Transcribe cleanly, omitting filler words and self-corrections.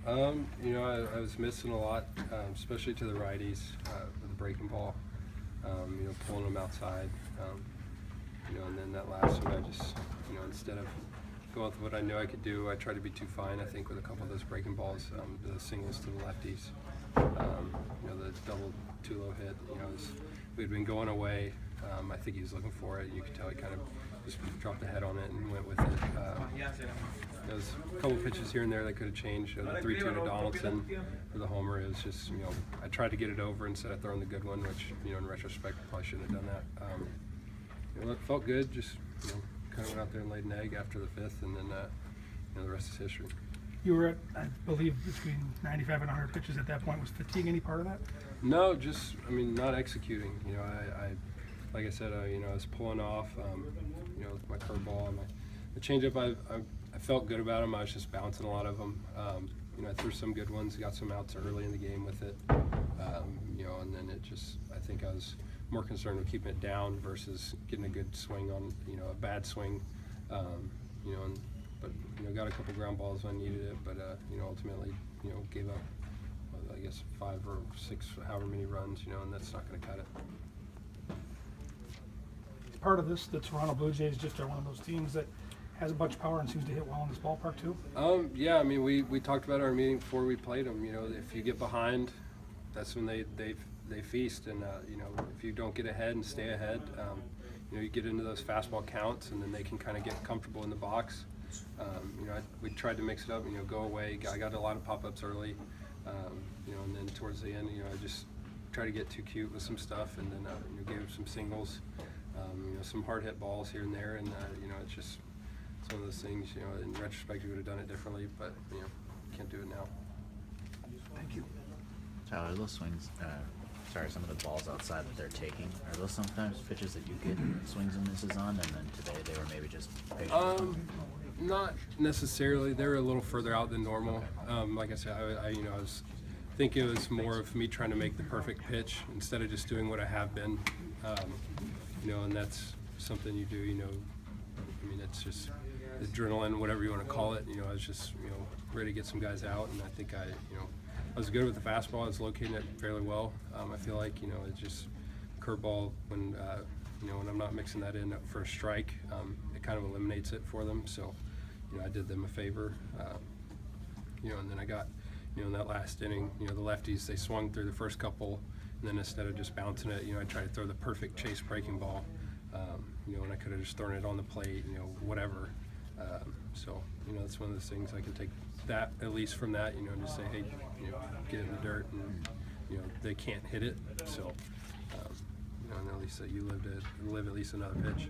I was missing a lot, especially to the righties with the breaking ball. Pulling them outside. And then that last one, I just, instead of going with what I knew I could do, I tried to be too fine. I think with a couple of those breaking balls, the singles to the lefties. The double too low hit. We'd been going away. I think he was looking for it. You could tell he kind of just dropped the head on it and went with it. There was a couple pitches here and there that could have changed. The 3-2 to Donaldson for the homer is just, I tried to get it over instead of throwing the good one, which, in retrospect, I probably shouldn't have done that. It felt good. Just, kind of went out there and laid an egg after the fifth, and then, the rest is history. You were at, I believe, between 95 and 100 pitches at that point. Was fatigue any part of that? No, just, not executing. I like I said, I was pulling off, with my curveball and the changeup. I felt good about them. I was just bouncing a lot of them. I threw some good ones, got some outs early in the game with it. And then it just, I think I was more concerned with keeping it down versus getting a good swing on, a bad swing. But got a couple ground balls when I needed it. But ultimately, gave up, I guess 5 or 6, however many runs, and that's not going to cut it. Part of this, the Toronto Blue Jays just are one of those teams that has a bunch of power and seems to hit well in this ballpark too. Yeah, we talked about our meeting before we played them. If you get behind, that's when they feast, and if you don't get ahead and stay ahead, you get into those fastball counts, and then they can kind of get comfortable in the box. We tried to mix it up, go away. I got a lot of pop-ups early, and then towards the end, I just tried to get too cute with some stuff, and then gave them some singles. Some hard hit balls here and there, and it's just one of those things. In retrospect, you would have done it differently, but can't do it now. Thank you. Tyler, those swings, some of the balls outside that they're taking, are those sometimes pitches that you get swings and misses on, and then today they were maybe just patient? Not necessarily. They were a little further out than normal. Like I said, I think it was more of me trying to make the perfect pitch instead of just doing what I have been. And that's something you do, it's just adrenaline, whatever you want to call it. I was just, ready to get some guys out, and I think I was good with the fastball. I was locating it fairly well. I feel like, it's just curveball when, when I'm not mixing that in for a strike, it kind of eliminates it for them. So, I did them a favor, and then I got, in that last inning, the lefties, they swung through the first couple. And then instead of just bouncing it, I tried to throw the perfect chase breaking ball, and I could have just thrown it on the plate, whatever. So, it's one of those things I can take that, at least from that, and just say, hey, get it in the dirt, and, they can't hit it. So, and at least that you live at least another pitch.